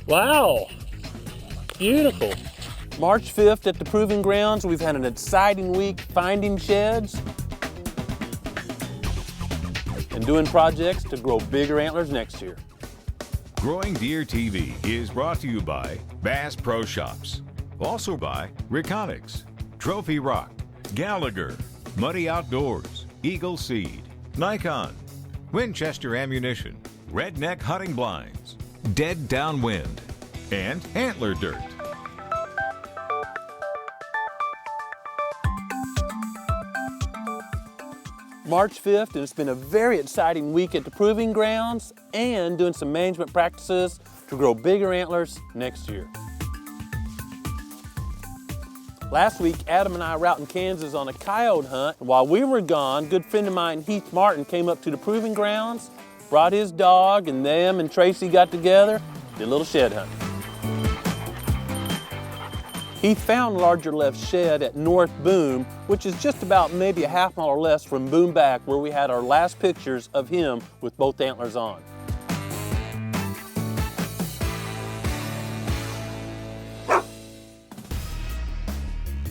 Wow, beautiful. March 5th at the Proving Grounds, we've had an exciting week finding sheds and doing projects to grow bigger antlers next year. Growing Deer TV is brought to you by Bass Pro Shops, also by Reconics, Trophy Rock, Gallagher, Muddy Outdoors, Eagle Seed, Nikon, Winchester Ammunition, Redneck Hunting Blinds, Dead Downwind, and Antler Dirt. March 5th, and it's been a very exciting week at the Proving Grounds and doing some management practices to grow bigger antlers next year. Last week, Adam and I were out in Kansas on a coyote hunt. While we were gone, a good friend of mine, Heath Martin, came up to the Proving Grounds, brought his dog, and them and Tracy got together, did a little shed hunt. He found larger left shed at North Boom, which is just about maybe a half mile or less from Boom Back, where we had our last pictures of him with both antlers on.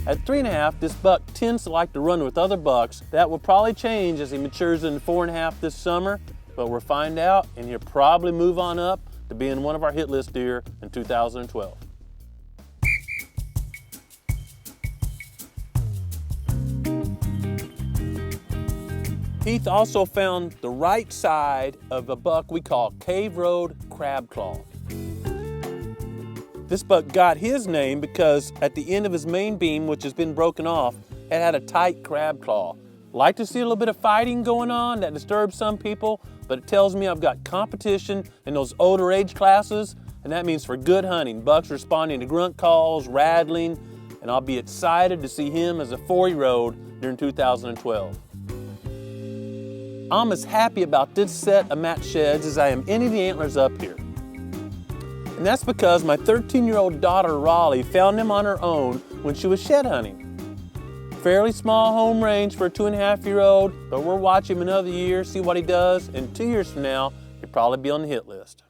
At 3.5, this buck tends to like to run with other bucks. That will probably change as he matures into 4.5 this summer, but we'll find out, and he'll probably move on up to being one of our hit list deer in 2012. Heath also found the right side of a buck we call Cave Road Crab Claw. This buck got his name because at the end of his main beam, which has been broken off, it had a tight crab claw. Like to see a little bit of fighting going on. That disturbs some people, but it tells me I've got competition in those older age classes, and that means for good hunting. Bucks responding to grunt calls, rattling, and I'll be excited to see him as a 4-year-old during 2012. I'm as happy about this set of match sheds as I am any of the antlers up here. And that's because my 13-year-old daughter, Raleigh, found them on her own when she was shed hunting. Fairly small home range for a 2.5-year-old, but we'll watch him another year, see what he does, and 2 years from now, he'll probably be on the hit list.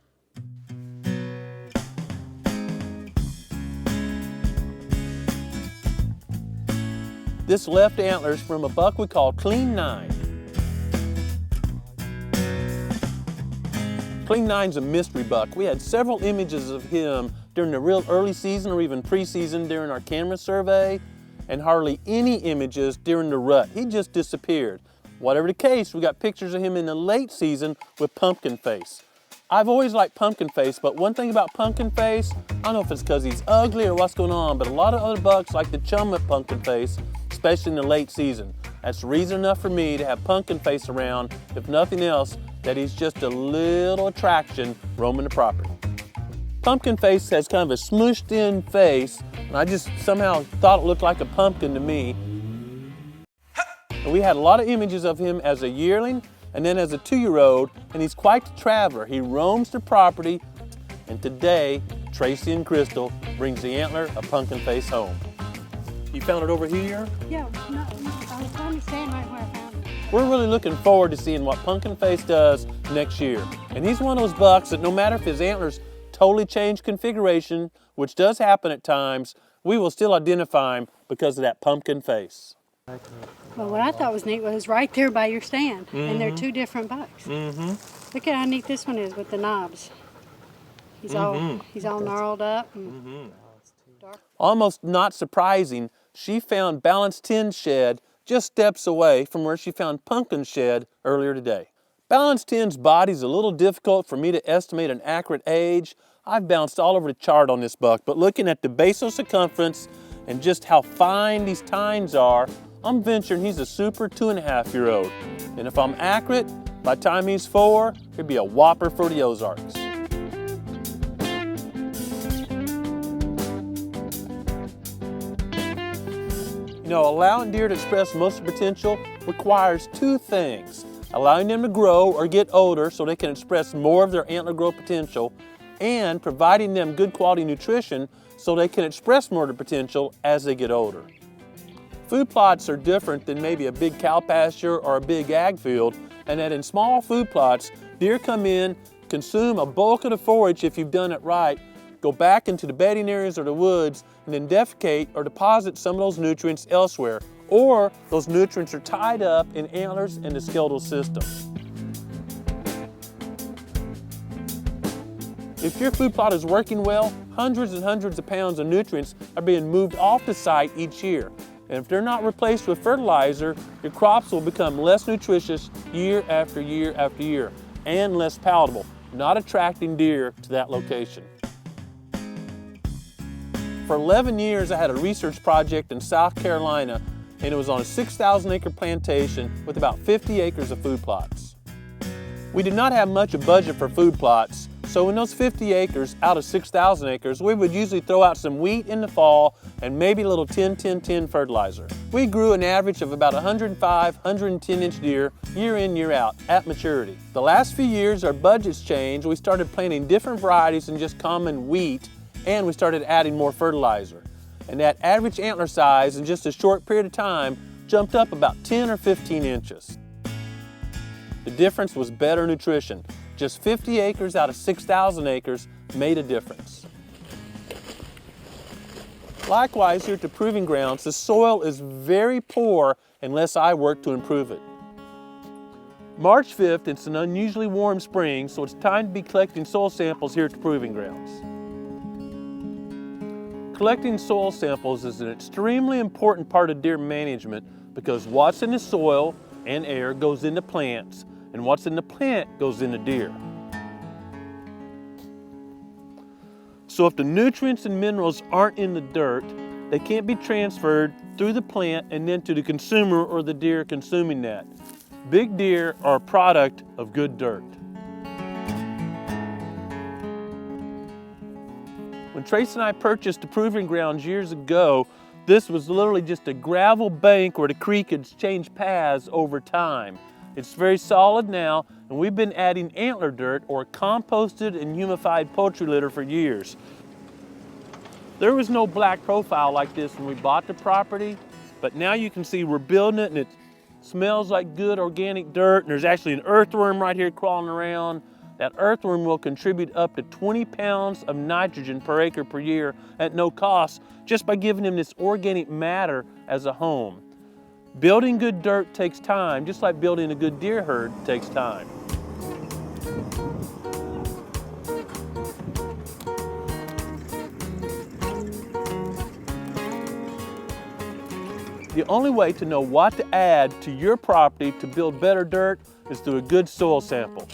This left antler's from a buck we call Clean 9. Clean 9's a mystery buck. We had several images of him during the real early season or even preseason during our camera survey, and hardly any images during the rut. He just disappeared. Whatever the case, we got pictures of him in the late season with Pumpkin Face. I've always liked Pumpkin Face, but one thing about Pumpkin Face, I don't know if it's because he's ugly or what's going on, but a lot of other bucks like to chum with Pumpkin Face, especially in the late season. That's reason enough for me to have Pumpkin Face around, if nothing else, that he's just a little attraction roaming the property. Pumpkin Face has kind of a smooshed in face, and I just somehow thought it looked like a pumpkin to me. And we had a lot of images of him as a yearling and then as a 2-year-old, and he's quite the traveler. He roams the property, and today, Tracy and Crystal brings the antler of Pumpkin Face home. You found it over here? Yeah, no, I was trying to stand right where I found it. We're really looking forward to seeing what Pumpkin Face does next year. And he's one of those bucks that no matter if his antlers totally change configuration, which does happen at times, we will still identify him because of that pumpkin face. Well, what I thought was neat was right there by your stand, and they're two different bucks. Look at how neat this one is with the knobs. He's all gnarled up. And dark. Almost not surprising, she found Balance 10 shed just steps away from where she found Pumpkin shed earlier today. Balance 10's body's a little difficult for me to estimate an accurate age. I've bounced all over the chart on this buck, but looking at the basal circumference and just how fine these tines are, I'm venturing he's a super 2.5-year-old. And if I'm accurate, by the time he's 4, he'll be a whopper for the Ozarks. You know, allowing deer to express most of their potential requires 2 things. Allowing them to grow or get older so they can express more of their antler growth potential, and providing them good quality nutrition so they can express more of their potential as they get older. Food plots are different than maybe a big cow pasture or a big ag field, and that in small food plots, deer come in, consume a bulk of the forage if you've done it right, go back into the bedding areas or the woods, and then defecate or deposit some of those nutrients elsewhere, or those nutrients are tied up in antlers and the skeletal system. If your food plot is working well, hundreds and hundreds of pounds of nutrients are being moved off the site each year. And if they're not replaced with fertilizer, your crops will become less nutritious year after year after year, and less palatable, not attracting deer to that location. For 11 years, I had a research project in South Carolina, and it was on a 6,000-acre plantation with about 50 acres of food plots. We did not have much of a budget for food plots, so in those 50 acres out of 6,000 acres, we would usually throw out some wheat in the fall and maybe a little 10-10-10 fertilizer. We grew an average of about 105, 110-inch deer year in, year out at maturity. The last few years, our budgets changed. We started planting different varieties than just common wheat, and we started adding more fertilizer. And that average antler size in just a short period of time jumped up about 10 or 15 inches. The difference was better nutrition. Just 50 acres out of 6,000 acres made a difference. Likewise, here at the proving grounds, the soil is very poor unless I work to improve it. March 5th, it's an unusually warm spring, so it's time to be collecting soil samples here at the proving grounds. Collecting soil samples is an extremely important part of deer management because what's in the soil and air goes into plants, and what's in the plant goes into deer. So if the nutrients and minerals aren't in the dirt, they can't be transferred through the plant and then to the consumer or the deer consuming that. Big deer are a product of good dirt. When Trace and I purchased the proving grounds years ago, this was literally just a gravel bank where the creek had changed paths over time. It's very solid now, and we've been adding antler dirt or composted and humified poultry litter for years. There was no black profile like this when we bought the property, but now you can see we're building it and it smells like good organic dirt, and there's actually an earthworm right here crawling around. That earthworm will contribute up to 20 pounds of nitrogen per acre per year at no cost just by giving him this organic matter as a home. Building good dirt takes time, just like building a good deer herd takes time. The only way to know what to add to your property to build better dirt is through a good soil sample.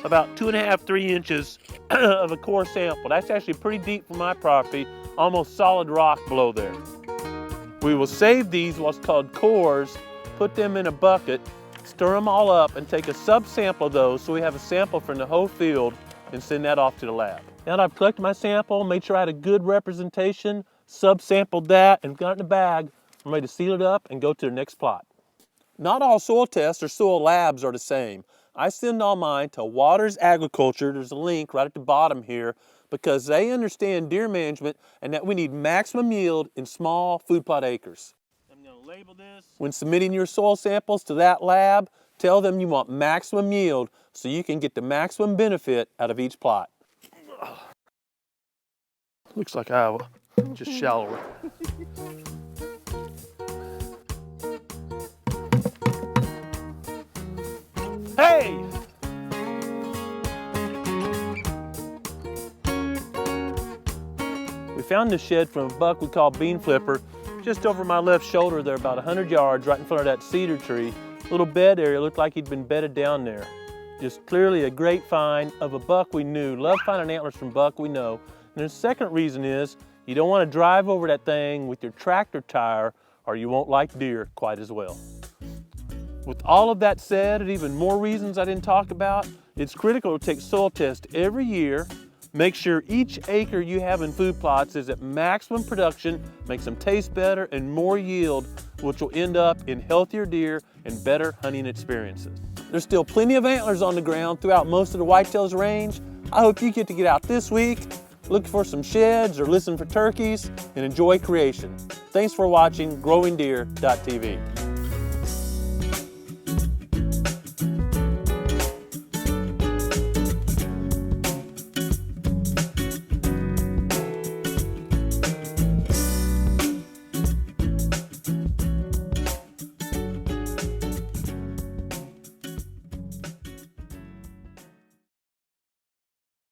About 2.5, 3 inches of a core sample. That's actually pretty deep for my property, almost solid rock below there. We will save these, what's called cores, put them in a bucket, stir them all up, and take a sub-sample of those so we have a sample from the whole field and send that off to the lab. Now that I've collected my sample, made sure I had a good representation, sub-sampled that, and got it in a bag, I'm ready to seal it up and go to the next plot. Not all soil tests or soil labs are the same. I send all mine to Waters Agriculture, there's a link right at the bottom here, because they understand deer management and that we need maximum yield in small food plot acres. I'm going to label this. When submitting your soil samples to that lab, tell them you want maximum yield so you can get the maximum benefit out of each plot. Looks like Iowa, just shallower. Hey! We found this shed from a buck we call Bean Flipper, just over my left shoulder there, about 100 yards, right in front of that cedar tree. Little bed area, looked like he'd been bedded down there. Just clearly a great find of a buck we knew. Love finding antlers from buck we know. And the second reason is you don't want to drive over that thing with your tractor tire or you won't like deer quite as well. With all of that said, and even more reasons I didn't talk about, it's critical to take soil tests every year. Make sure each acre you have in food plots is at maximum production, makes them taste better and more yield, which will end up in healthier deer and better hunting experiences. There's still plenty of antlers on the ground throughout most of the whitetails range. I hope you get to get out this week, look for some sheds or listen for turkeys, and enjoy creation. Thanks for watching GrowingDeer.tv.